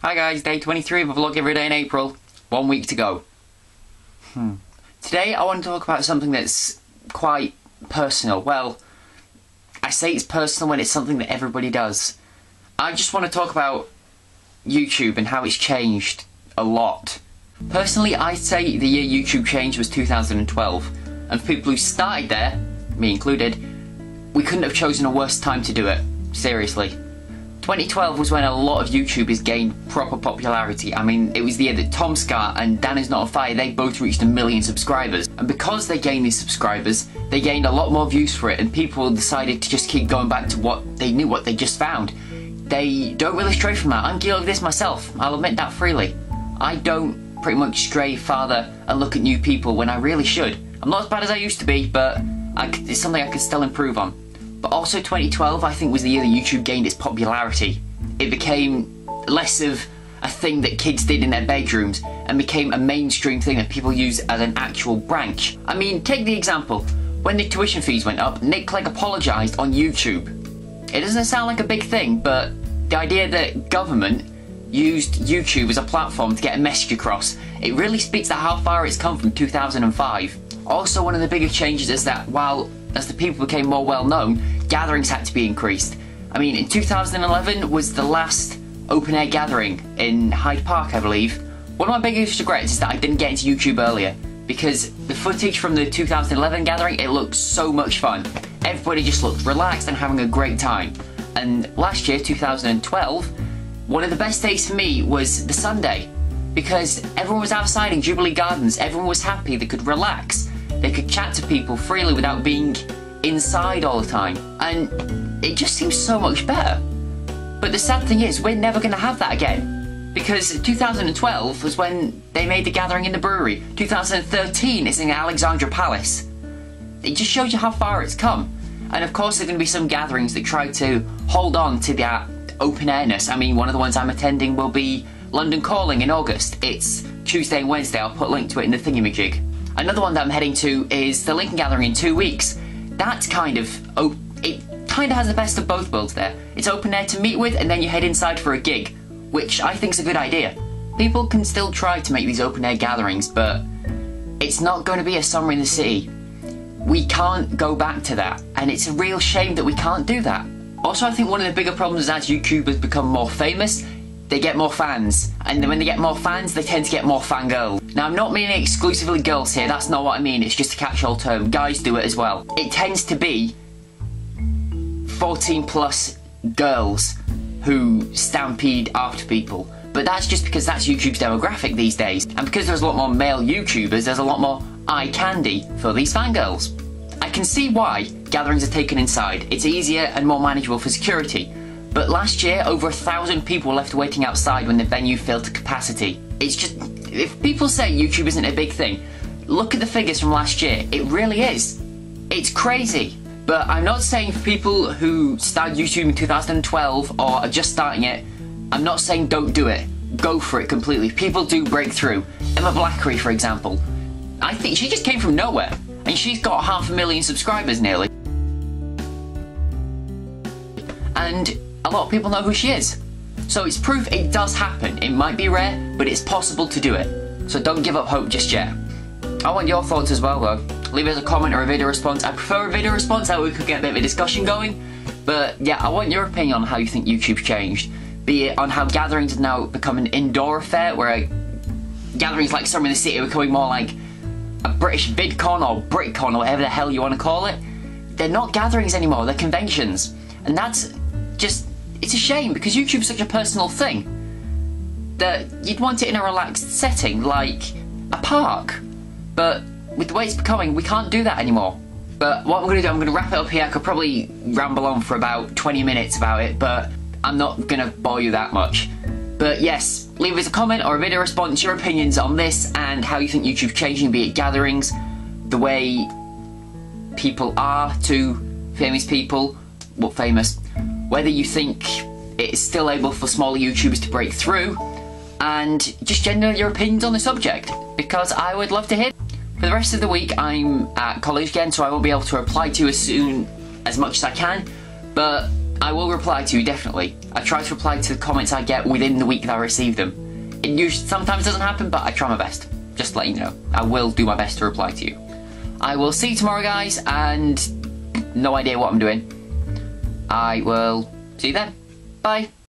Hi guys, day 23 of a vlog every day in April. 1 week to go. Today I want to talk about something that's quite personal. Well, I say it's personal when it's something that everybody does. I just want to talk about YouTube and how it's changed a lot. Personally, I'd say the year YouTube changed was 2012. And for people who started there, me included, we couldn't have chosen a worse time to do it. Seriously. 2012 was when a lot of YouTubers gained proper popularity. I mean, it was the year that Tom Scott and Dan Is Not On Fire, they both reached 1 million subscribers. And because they gained these subscribers, they gained a lot more views for it, and people decided to just keep going back to what they knew, what they just found. They don't really stray from that. I'm guilty of this myself. I'll admit that freely. I don't pretty much stray farther and look at new people when I really should. I'm not as bad as I used to be, but it's something I could still improve on. But also 2012, I think, was the year that YouTube gained its popularity. It became less of a thing that kids did in their bedrooms and became a mainstream thing that people use as an actual branch. I mean, take the example. When the tuition fees went up, Nick Clegg apologised on YouTube. It doesn't sound like a big thing, but the idea that government used YouTube as a platform to get a message across, it really speaks to how far it's come from 2005. Also, one of the bigger changes is that as the people became more well known, gatherings had to be increased. I mean, in 2011 was the last open air gathering in Hyde Park, I believe. One of my biggest regrets is that I didn't get into YouTube earlier, because the footage from the 2011 gathering, it looked so much fun. Everybody just looked relaxed and having a great time. And last year, 2012, one of the best days for me was the Sunday, because everyone was outside in Jubilee Gardens, everyone was happy, they could relax. They could chat to people freely without being inside all the time. And it just seems so much better. But the sad thing is, we're never going to have that again. Because 2012 was when they made the gathering in the brewery. 2013 is in Alexandra Palace. It just shows you how far it's come. And of course there are going to be some gatherings that try to hold on to that open airness. I mean, one of the ones I'm attending will be London Calling in August. It's Tuesday and Wednesday. I'll put a link to it in the thingamajig. Another one that I'm heading to is the Lincoln Gathering in 2 weeks. That's it kind of has the best of both worlds there. It's open air to meet with, and then you head inside for a gig, which I think is a good idea. People can still try to make these open air gatherings, but it's not going to be a summer in the city. We can't go back to that, and it's a real shame that we can't do that. Also, I think one of the bigger problems is as YouTubers become more famous, they get more fans, and when they get more fans, they tend to get more fangirls. Now, I'm not meaning exclusively girls here, that's not what I mean, it's just a catch-all term. Guys do it as well. It tends to be 14 plus girls who stampede after people, but that's just because that's YouTube's demographic these days. And because there's a lot more male YouTubers, there's a lot more eye candy for these fangirls. I can see why gatherings are taken inside. It's easier and more manageable for security. But last year, over 1,000 people were left waiting outside when the venue filled to capacity. It's just, if people say YouTube isn't a big thing, look at the figures from last year. It really is. It's crazy. But I'm not saying for people who started YouTube in 2012 or are just starting it, I'm not saying don't do it. Go for it completely. People do break through. Emma Blackery, for example. I think she just came from nowhere, and she's got 500,000 subscribers nearly. And a lot of people know who she is. So it's proof it does happen. It might be rare, but it's possible to do it. So don't give up hope just yet. I want your thoughts as well though. Leave us a comment or a video response. I prefer a video response, that way we could get a bit of a discussion going. But yeah, I want your opinion on how you think YouTube's changed. Be it on how gatherings have now become an indoor affair, where gatherings like Summer in the City are becoming more like a British VidCon or BritCon or whatever the hell you want to call it. They're not gatherings anymore, they're conventions. And that's just, it's a shame, because YouTube's such a personal thing that you'd want it in a relaxed setting like a park. But with the way it's becoming, we can't do that anymore. But what I'm going to do, I'm going to wrap it up here. I could probably ramble on for about 20 minutes about it, but I'm not going to bore you that much. But yes, leave us a comment or a video response, your opinions on this and how you think YouTube's changing, be it gatherings, the way people are to famous people, well, famous, whether you think it's still able for smaller YouTubers to break through, and just generally your opinions on the subject, because I would love to hear. For the rest of the week, I'm at college again, so I won't be able to reply to you as much as I can, but I will reply to you, definitely. I try to reply to the comments I get within the week that I receive them. It usually sometimes doesn't happen, but I try my best. Just to let you know. I will do my best to reply to you. I will see you tomorrow, guys, and no idea what I'm doing. I will see you then. Bye.